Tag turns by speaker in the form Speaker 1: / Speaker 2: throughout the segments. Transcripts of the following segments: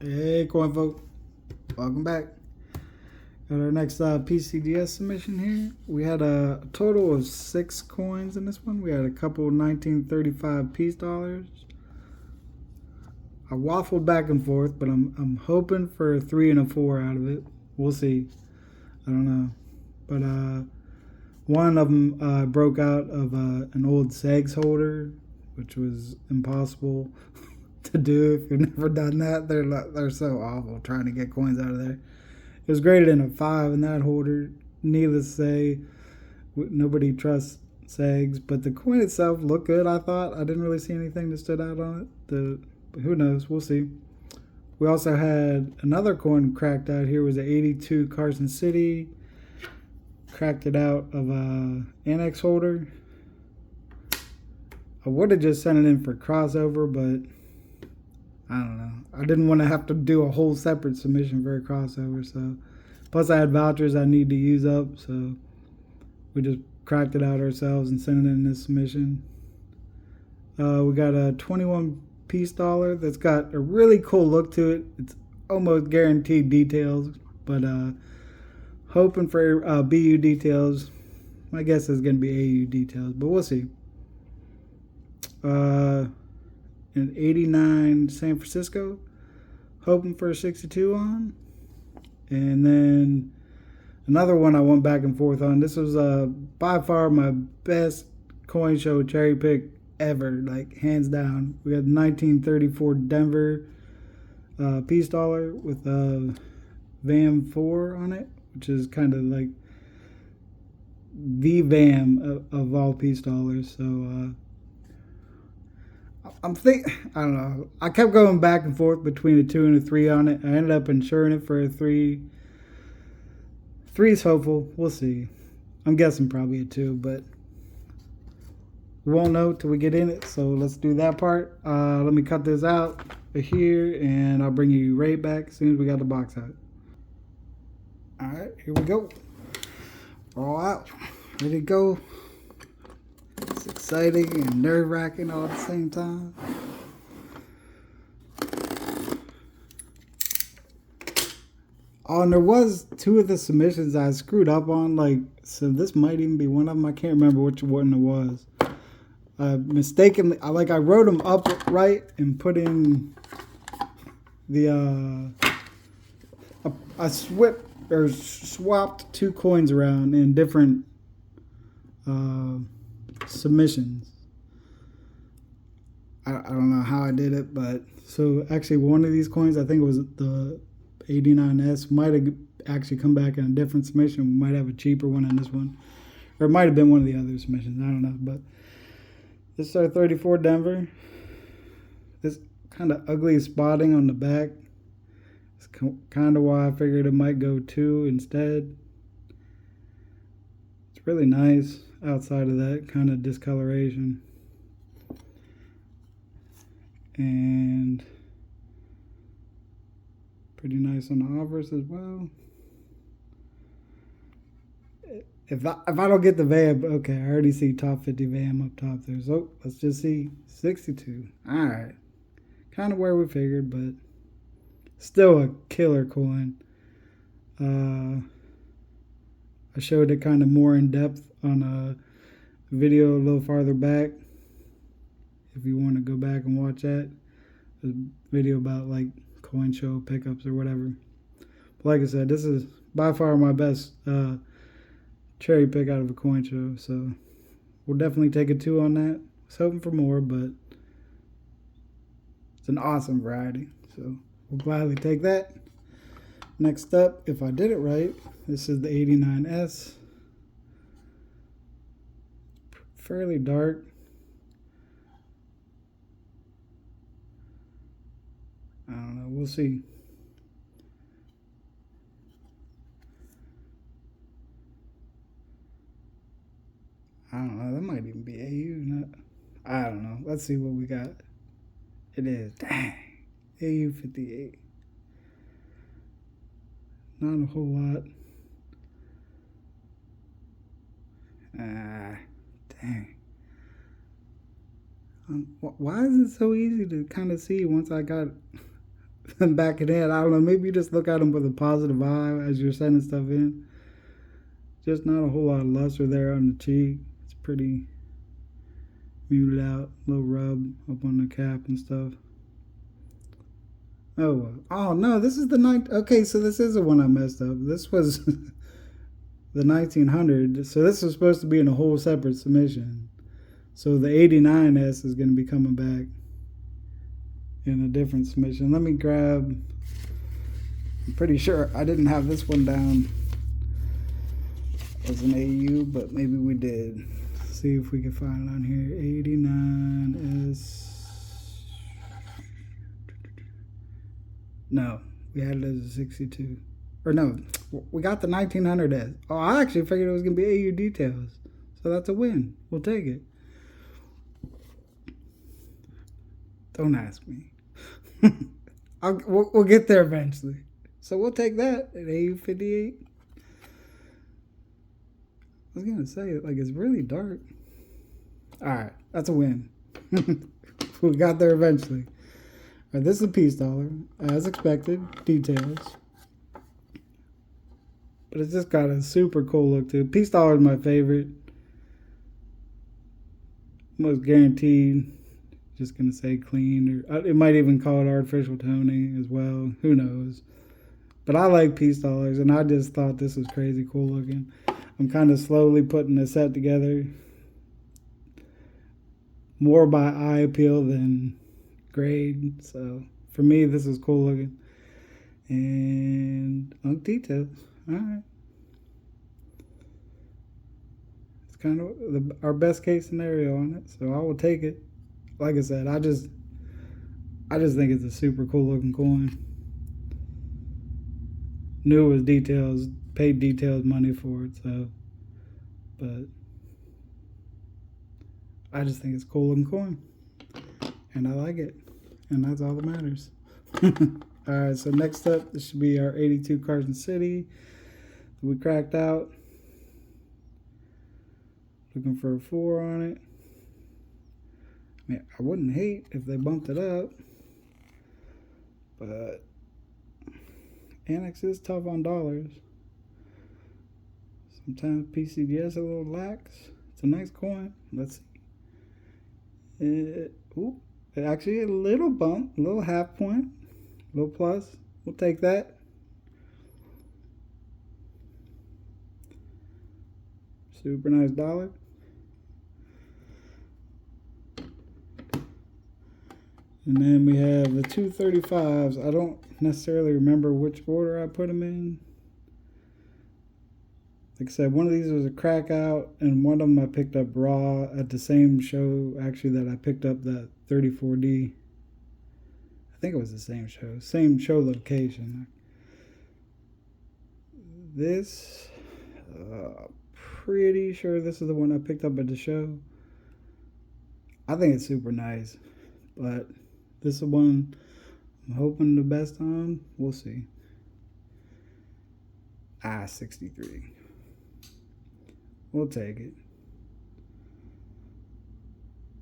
Speaker 1: Hey, coin folk, welcome back. Got our next PCGS submission here. We had a total of 6 coins in this one. We had a couple 1935 peace dollars. I waffled back and forth, but I'm hoping for a 3 and a 4 out of it. We'll see. I don't know, but one of them broke out of an old segs holder, which was impossible to do if you've never done that. They're so awful trying to get coins out of there. It was graded in a 5 in that holder. Needless to say, nobody trusts segs, but the coin itself looked good. I thought I didn't really see anything that stood out on it. But who knows? We'll see. We also had another coin cracked out here. It was an 82 Carson City. Cracked it out of a annex holder. I would have just sent it in for crossover, but I don't know. I didn't want to have to do a whole separate submission for a crossover. So, plus I had vouchers I need to use up, so we just cracked it out ourselves and sent it in this submission. We got a 21 piece dollar that's got a really cool look to it. It's almost guaranteed details, but hoping for BU details. My guess is going to be AU details, but we'll see. An 89 San Francisco, hoping for a 62 on. And then another one I went back and forth on. This was by far my best coin show cherry pick ever, like hands down. We got 1934 Denver peace dollar with VAM 4 on it, which is kind of like the VAM of all peace dollars. So I don't know. I kept going back and forth between a 2 and a 3 on it. I ended up insuring it for a 3. 3 is hopeful. We'll see. I'm guessing probably a 2, but we won't know till we get in it. So let's do that part. Let me cut this out here, and I'll bring you right back as soon as we got the box out. All right, here we go. All out. Ready to go. It's exciting and nerve-wracking all at the same time. Oh, and there was 2 of the submissions I screwed up on, so this might even be one of them. I can't remember which one it was. Mistakenly, I wrote them up right and put in the, I swapped 2 coins around in different, submissions. I don't know how I did it, but so actually one of these coins, I think it was the 89S, might have actually come back in a different submission. We might have a cheaper one in this one, or it might have been one of the other submissions. I don't know, but this is our 34 Denver. This kind of ugly spotting on the back. It's kind of why I figured it might go 2 instead. It's really nice outside of that kind of discoloration. And pretty nice on the obverse as well. If I don't get the VAM, okay, I already see top 50 VAM up top there. So let's just see 62. All right, kind of where we figured, but still a killer coin. I showed it kind of more in depth on a video a little farther back. If you want to go back and watch that, a video about coin show pickups or whatever. But like I said, this is by far my best cherry pick out of a coin show. So we'll definitely take a 2 on that. I was hoping for more, but it's an awesome variety. So we'll gladly take that. Next up, if I did it right, this is the 89S. Fairly dark. I don't know. We'll see. I don't know. That might even be AU. I don't know. Let's see what we got. It is. Dang. AU 58. Not a whole lot. Dang. Why is it so easy to kind of see once I got back it in. I don't know. Maybe you just look at them with a positive eye as you're sending stuff in. Just not a whole lot of luster there on the cheek. It's pretty muted out. A little rub up on the cap and stuff. Oh no, this is the night. Okay, so this is the one I messed up. This was the 1900. So this was supposed to be in a whole separate submission. So the 89S is going to be coming back in a different submission. Let me grab. I'm pretty sure I didn't have this one down as an AU, but maybe we did. See if we can find it on here. 89S. No, we had it as a 62. Or no, we got the 1900S. Oh, I actually figured it was going to be AU details. So that's a win. We'll take it. Don't ask me. We'll get there eventually. So we'll take that at AU 58. I was going to say, like, it's really dark. All right, that's a win. We got there eventually. All right, this is a peace dollar, as expected, details. But it's just got a super cool look to it. Peace dollar is my favorite. Most guaranteed. Just going to say clean. Or it might even call it artificial toning as well. Who knows? But I like peace dollars, and I just thought this was crazy cool looking. I'm kind of slowly putting a set together. More by eye appeal than grade. So for me, this is cool looking. And details. All right. It's kind of our best case scenario on it. So I will take it. Like I said, I just think it's a super cool looking coin. Knew it was details, paid details money for it, so, but I just think it's a cool looking coin, and I like it, and that's all that matters. All right, so next up, this should be our 82 Carson City that we cracked out. Looking for a 4 on it. I mean, I wouldn't hate if they bumped it up, but Annex is tough on dollars. Sometimes PCGS a little lax. It's a nice coin. Let's see. Actually a little bump, a little half point, a little plus. We'll take that. Super nice dollar. And then we have the 235s. I don't necessarily remember which order I put them in. Like I said, one of these was a Crackout, and one of them I picked up raw at the same show, actually, that I picked up that 34D. I think it was the same show location. This, pretty sure this is the one I picked up at the show. I think it's super nice, but this is the one I'm hoping the best on. We'll see. 63. We'll take it.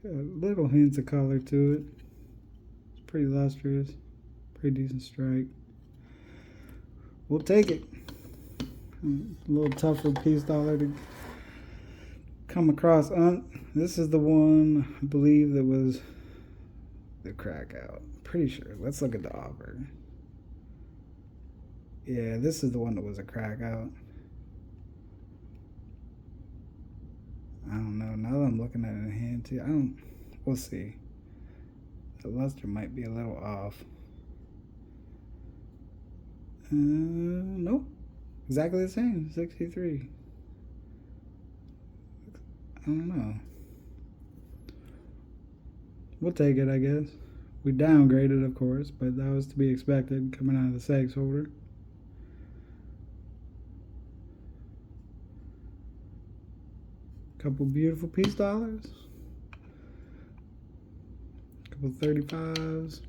Speaker 1: Got little hints of color to it. It's pretty lustrous. Pretty decent strike. We'll take it. A little tougher piece dollar to come across. This is the one, I believe, that was the Crackout. Pretty sure. Let's look at the offer. Yeah, this is the one that was a Crackout. I don't know. Now that I'm looking at it in hand too, we'll see. The luster might be a little off. Nope. Exactly the same. 63. I don't know. We'll take it, I guess. We downgraded, of course, but that was to be expected coming out of the sex holder. Couple beautiful piece dollars. Couple 35s.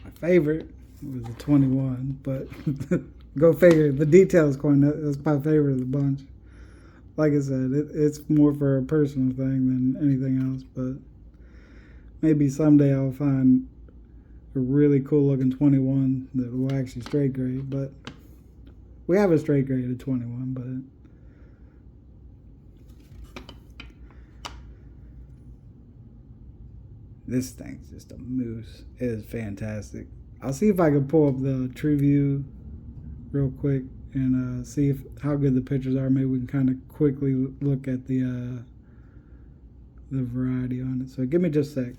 Speaker 1: My favorite was the 21, but go figure. The details coin, that's my favorite of the bunch. Like I said, it's more for a personal thing than anything else, but maybe someday I'll find a really cool looking 21 that will actually straight grade, but we have a straight grade of 21, but this thing's just a moose. It is fantastic. I'll see if I can pull up the true view real quick and see how good the pictures are. Maybe we can kind of quickly look at the variety on it. So give me just a sec.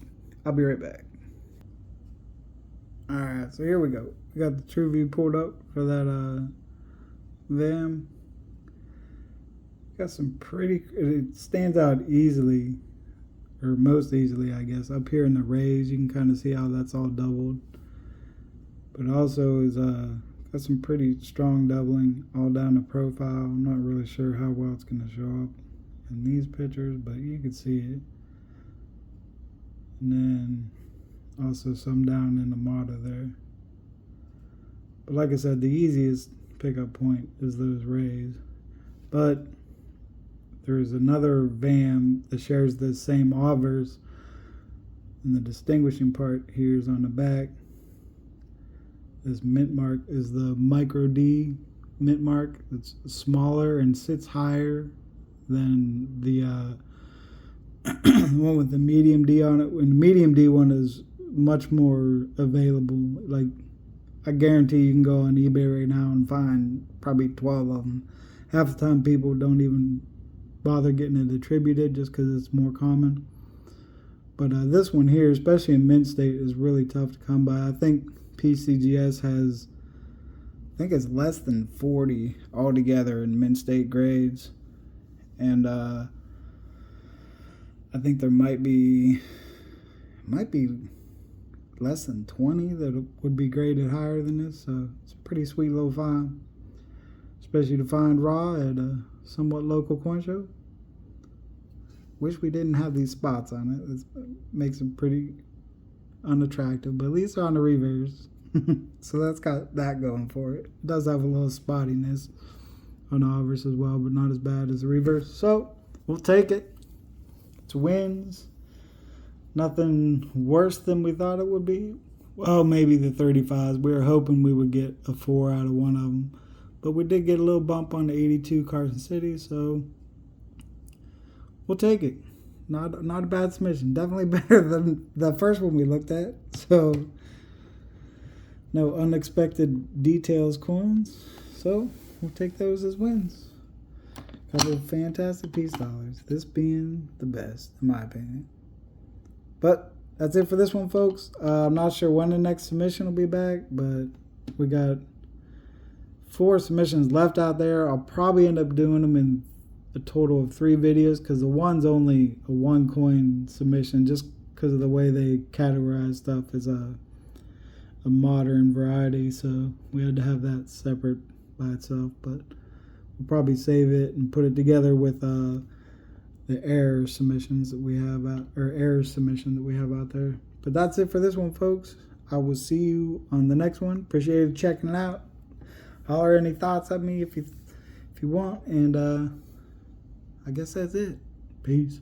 Speaker 1: I'll be right back. Alright, so here we go. We got the true view pulled up for that VAM. Got some pretty, it stands out easily, or most easily I guess. Up here in the rays, you can kind of see how that's all doubled. But also is got some pretty strong doubling all down the profile. I'm not really sure how well it's going to show up in these pictures, but you can see it. And then also some down in the mata there. But like I said, the easiest pickup point is those rays. But there's another VAM that shares the same obverse, and the distinguishing part here is on the back. This mint mark is the micro D mint mark. It's smaller and sits higher than the one with the medium D on it. And the medium D one is much more available. Like, I guarantee you can go on eBay right now and find probably 12 of them. Half the time people don't even bother getting it attributed just because it's more common. But this one here, especially in mint state, is really tough to come by. I think PCGS has, I think it's less than 40 altogether in mint state grades. And I think there might be less than 20 that would be graded higher than this. So it's a pretty sweet little find, especially to find raw at a somewhat local coin show. Wish we didn't have these spots on it. It makes it pretty unattractive, but at least they're on the reverse. So that's got that going for it. It does have a little spottiness on the obverse as well, but not as bad as the reverse. So we'll take it. It's wins. Nothing worse than we thought it would be. Well, maybe the 35s. We were hoping we would get a 4 out of one of them, but we did get a little bump on the 82 Carson City, so we'll take it. Not a bad submission. Definitely better than the first one we looked at. So no unexpected details coins. So we'll take those as wins. Couple of fantastic piece dollars. This being the best, in my opinion. But that's it for this one, folks. I'm not sure when the next submission will be back, but we got 4 submissions left out there. I'll probably end up doing them in a total of 3 videos because the one's only a 1 coin submission just because of the way they categorize stuff as a modern variety. So we had to have that separate by itself, but we'll probably save it and put it together with the error submissions that we have out, or error submission that we have out there. But that's it for this one, folks. I will see you on the next one. Appreciate you checking it out. Holler any thoughts at me if you want, and I guess that's it. Peace.